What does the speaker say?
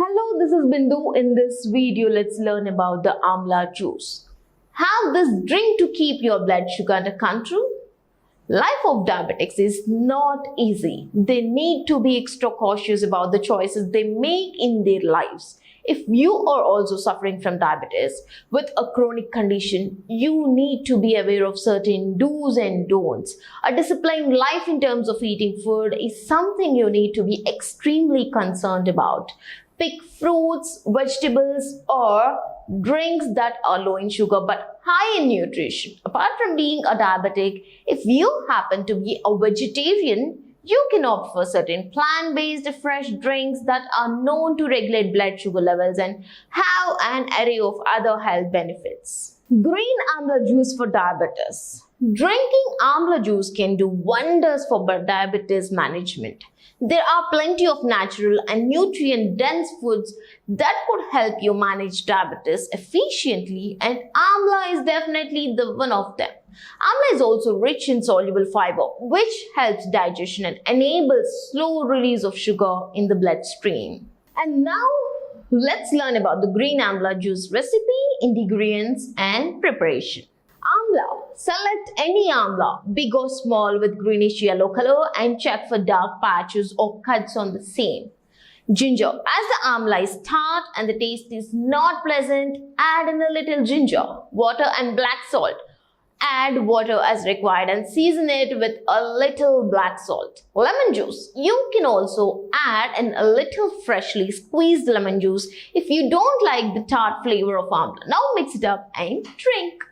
Hello, this is Bindu. In this video, let's learn about the Amla juice. Have this drink to keep your blood sugar under control. Life of diabetics is not easy. They need to be extra cautious about the choices they make in their lives. If you are also suffering from diabetes with a chronic condition, you need to be aware of certain do's and don'ts. A disciplined life in terms of eating food is something you need to be extremely concerned about. Pick fruits, vegetables, or drinks that are low in sugar but high in nutrition. Apart from being a diabetic, if you happen to be a vegetarian, you can opt for certain plant-based fresh drinks that are known to regulate blood sugar levels and have an array of other health benefits. Green amla juice for diabetes. Drinking amla juice can do wonders for diabetes management. There are plenty of natural and nutrient-dense foods that could help you manage diabetes efficiently, and amla is definitely the one of them. Amla is also rich in soluble fiber, which helps digestion and enables slow release of sugar in the bloodstream. And now, let's learn about the green amla juice recipe, ingredients, and preparation. Amla. Select any amla, big or small, with greenish yellow color and check for dark patches or cuts on the same. Ginger. As the amla is tart and the taste is not pleasant, add in a little ginger, water and black salt. Add water as required and season it with a little black salt. Lemon juice. You can also add in a little freshly squeezed lemon juice if you don't like the tart flavor of amla. Now mix it up and drink.